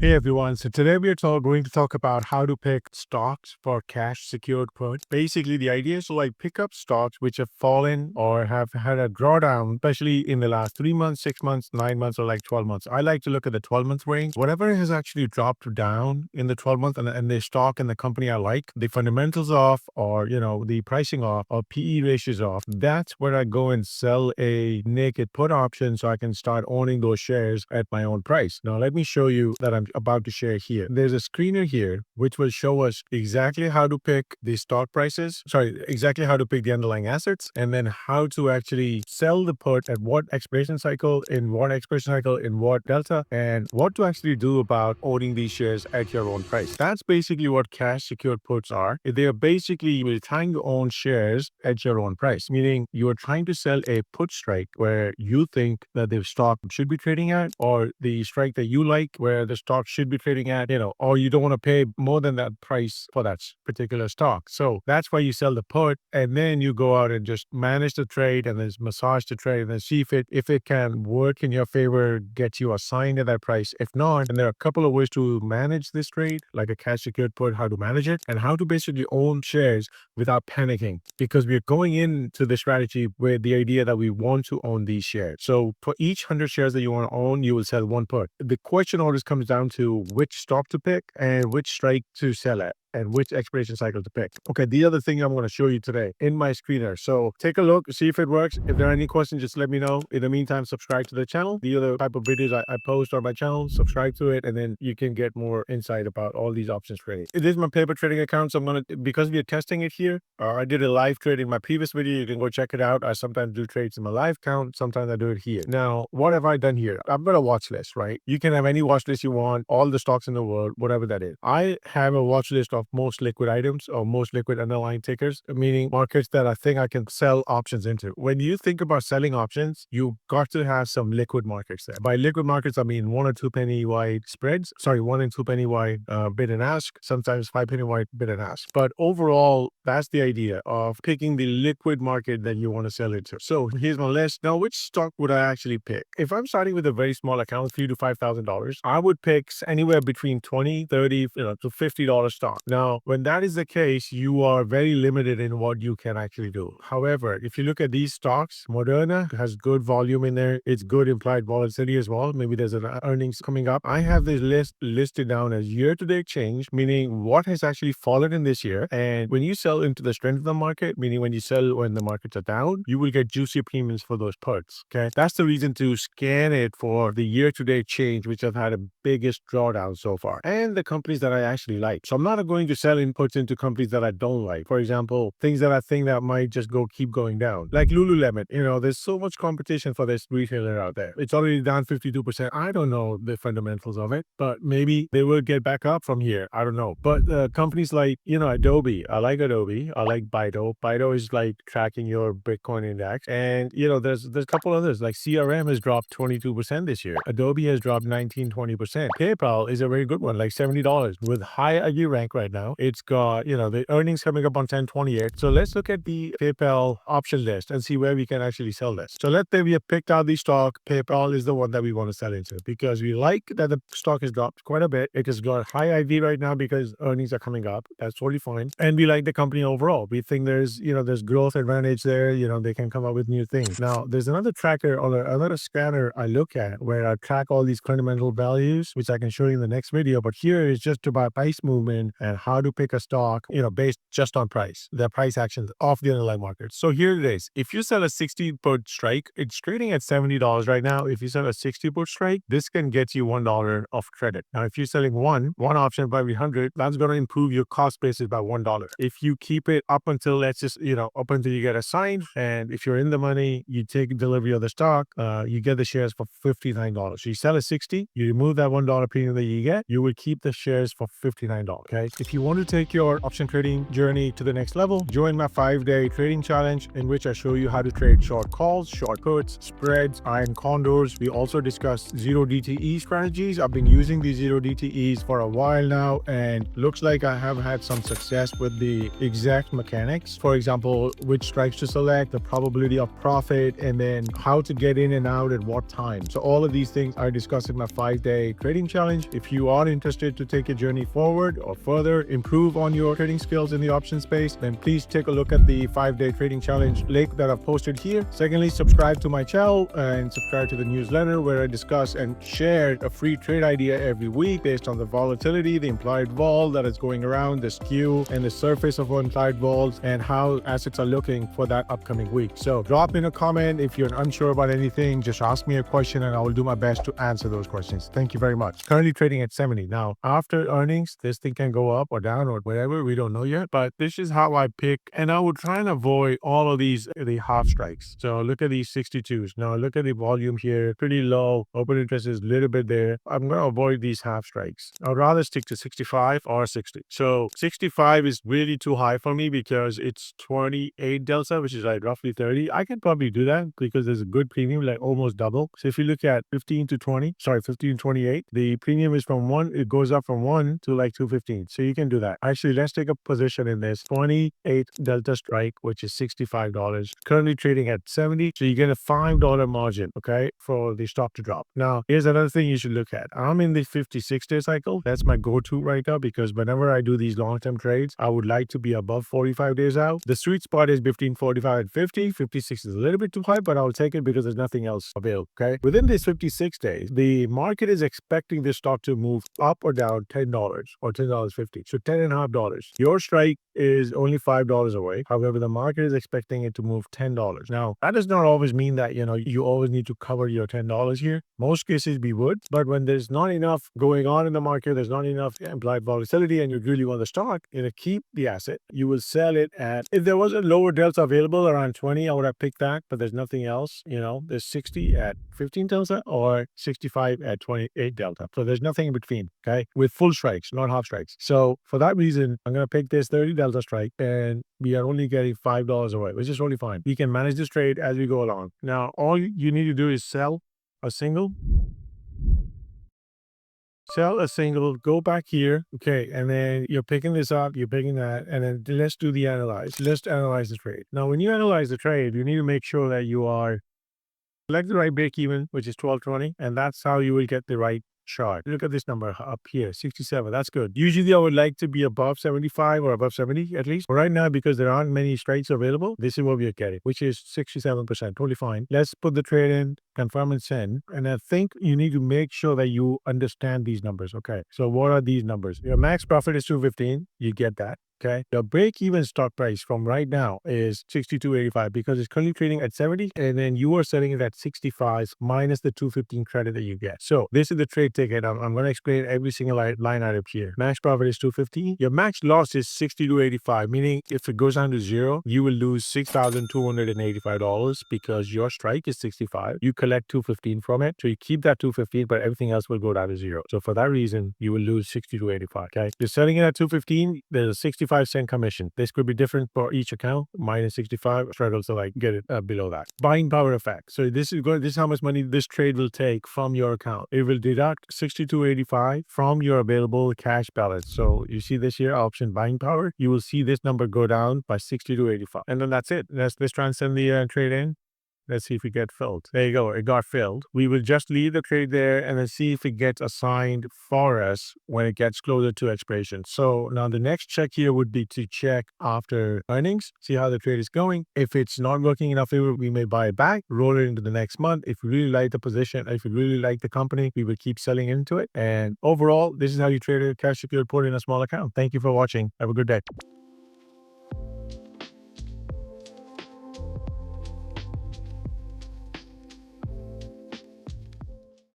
Hey everyone, so today we are going to talk about how to pick stocks for cash secured put. Basically, the idea is to pick up stocks which have fallen or have had a drawdown, especially in the last 3 months, 6 months, 9 months, or 12 months. I like to look at the 12-month range. Whatever has actually dropped down in the 12 month and the stock and the company I like, the fundamentals off or the pricing off or PE ratios off, that's where I go and sell a naked put option so I can start owning those shares at my own price. Now, let me show you that I'm about to share here. There's a screener here which will show us exactly how to pick the stock prices, exactly how to pick the underlying assets, and then how to actually sell the put at what expiration cycle, in what delta, and what to actually do about owning these shares at your own price. That's basically what cash secured puts are. They are basically you're trying to own shares at your own price, meaning you are trying to sell a put strike where you think that the stock should be trading at, or the strike that you like where the stock should be trading at, or you don't want to pay more than that price for that particular stock. So that's why you sell the put, and then you go out and just manage the trade and then massage the trade and then see if it can work in your favor, get you assigned at that price. If not, and there are a couple of ways to manage this trade, like a cash secured put, how to manage it, and how to basically own shares without panicking, because we're going into the strategy with the idea that we want to own these shares. So for each 100 shares that you want to own, you will sell one put. The question always comes down to which stock to pick and which strike to sell at, and which expiration cycle to pick. Okay, the other thing I'm going to show you today in my screener. So take a look, see if it works. If there are any questions, just let me know. In the meantime, subscribe to the channel. The other type of videos I post on my channel, subscribe to it, and then you can get more insight about all these options trading. It is my paper trading account, so I'm going to, because we are testing it here, I did a live trade in my previous video. You can go check it out. I sometimes do trades in my live account. Sometimes I do it here. Now, what have I done here? I've got a watch list, right? You can have any watch list you want, all the stocks in the world, whatever that is. I have a watch list of most liquid items or most liquid underlying tickers, meaning markets that I think I can sell options into. When you think about selling options, you've got to have some liquid markets there. By liquid markets, I mean 1 or 2 penny wide spreads. 1 and 2 penny wide bid and ask, sometimes 5 penny wide bid and ask. But overall, that's the idea of picking the liquid market that you want to sell into. So here's my list. Now, which stock would I actually pick? If I'm starting with a very small account, $3,000 to $5,000, I would pick anywhere between $20, $30, to $50 stock. Now, when that is the case, you are very limited in what you can actually do. However, if you look at these stocks, Moderna has good volume in there. It's good implied volatility as well. Maybe there's an earnings coming up. I have this list listed down as year-to-date change, meaning what has actually fallen in this year. And when you sell into the strength of the market, meaning when you sell when the markets are down, you will get juicy premiums for those puts. Okay, that's the reason to scan it for the year-to-date change, which have had a biggest drawdown so far, and the companies that I actually like. So I'm not going to sell inputs into companies that I don't like. For example, things that I think that might just keep going down, like Lululemon. There's so much competition for this retailer out there. It's already down 52%. I don't know the fundamentals of it, but maybe they will get back up from here. I don't know. But companies like, Adobe. I like Adobe. I like Baidu. Baidu is like tracking your Bitcoin index. And, there's a couple others, like CRM has dropped 22% this year. Adobe has dropped 19-20%. PayPal is a very good one, like $70 with high IG rank right now. It's got, the earnings coming up on 10/28. So let's look at the PayPal option list and see where we can actually sell this. So let's say we have picked out the stock. PayPal is the one that we want to sell into because we like that the stock has dropped quite a bit. It has got high IV right now because earnings are coming up. That's totally fine. And we like the company overall. We think there's growth advantage there. They can come up with new things. Now, there's another tracker or another scanner I look at where I track all these fundamental values, which I can show you in the next video. But here is just about price movement and how to pick a stock, based just on price, the price actions of the underlying market. So here it is. If you sell a 60 put strike, it's trading at $70 right now. If you sell a 60 put strike, this can get you $1 of credit. Now, if you're selling one option by 100, that's going to improve your cost basis by $1. If you keep it up until, let's just, up until you get assigned, and if you're in the money, you take delivery of the stock, you get the shares for $59. So you sell a 60, you remove that $1 premium that you get, you will keep the shares for $59. Okay. If if you want to take your option trading journey to the next level, join my 5-day trading challenge in which I show you how to trade short calls, short puts, spreads, iron condors. We also discuss zero DTE strategies. I've been using these zero DTEs for a while now, and looks like I have had some success with the exact mechanics. For example, which strikes to select, the probability of profit, and then how to get in and out at what time. So all of these things are discussed in my 5-day trading challenge. If you are interested to take a journey forward or further improve on your trading skills in the option space, then please take a look at the 5-day trading challenge link that I've posted here. Secondly, subscribe to my channel and subscribe to the newsletter where I discuss and share a free trade idea every week based on the volatility, the implied vol that is going around, the skew and the surface of implied vols, and how assets are looking for that upcoming week. So drop in a comment if you're unsure about anything. Just ask me a question and I will do my best to answer those questions. Thank you very much. Currently trading at 70. Now, after earnings, this thing can go up or down or whatever. We don't know yet, but this is how I pick. And I would try and avoid all of these, the half strikes. So look at these 62s. Now look at the volume here, pretty low. Open interest is a little bit there. I'm going to avoid these half strikes. I'd rather stick to 65 or 60. So 65 is really too high for me because it's 28 delta, which is like roughly 30. I can probably do that because there's a good premium, like almost double. So if you look at 15 to 28, the premium is from it goes up from 1 to like 215. So you can do that. Actually, let's take a position in this 28 delta strike, which is $65. Currently trading at 70. So you get a $5 margin, okay, for the stop to drop. Now, here's another thing you should look at. I'm in the 56-day cycle. That's my go-to right now because whenever I do these long-term trades, I would like to be above 45 days out. The sweet spot is between 45 and 50. 56 is a little bit too high, but I'll take it because there's nothing else available, okay? Within these 56 days, the market is expecting this stock to move up or down $10 or $10.50. So $10.50. Your strike is only $5 away. However, the market is expecting it to move $10. Now, that does not always mean that, you always need to cover your $10 here. Most cases we would, but when there's not enough going on in the market, there's not enough implied volatility, and you really want the stock, keep the asset. You will sell it at, if there was a lower delta available around 20, I would have picked that, but there's nothing else. There's 60 at 15 delta or 65 at 28 delta. So there's nothing in between, okay? With full strikes, not half strikes. So for that reason, I'm going to pick this 30 delta strike, and we are only getting $5 away, which is totally fine. We can manage this trade as we go along. Now, all you need to do is sell a single, go back here, okay, and then you're picking this up, you're picking that, and then let's do the analyze. Let's analyze the trade. Now, when you analyze the trade, you need to make sure that you are select the right break even, which is 12.20, and that's how you will get the right chart. Look at this number up here, 67. That's good. Usually I would like to be above 75 or above 70 at least. But right now, because there aren't many strikes available, this is what we are getting, which is 67%. Totally fine. Let's put the trade in, confirm and send. And I think you need to make sure that you understand these numbers. Okay. So what are these numbers? Your max profit is 215. You get that. Okay. The break-even stock price from right now is 62.85 because it's currently trading at 70, and then you are selling it at 65 minus the 215 credit that you get. So this is the trade ticket. I'm going to explain every single line item here. Max profit is 215. Your max loss is 62.85, meaning if it goes down to zero, you will lose $6,285 because your strike is 65. You collect 215 from it. So you keep that 215, but everything else will go down to zero. So for that reason, you will lose 62.85. Okay. You're selling it at 215. There's a 65-cent commission. This could be different for each account. Minus 65. Try to also like get it below that. Buying power effect. So this is how much money this trade will take from your account. It will deduct 62.85 from your available cash balance. So you see this here option buying power. You will see this number go down by 62.85, and then that's it. Let's try and send the trade in. Let's see if it gets filled. There you go. It got filled. We will just leave the trade there and then see if it gets assigned for us when it gets closer to expiration. So now the next check here would be to check after earnings, see how the trade is going. If it's not working enough, we may buy it back, roll it into the next month. If we really like the position, if we really like the company, we will keep selling into it. And overall, this is how you trade a cash secured put in a small account. Thank you for watching. Have a good day.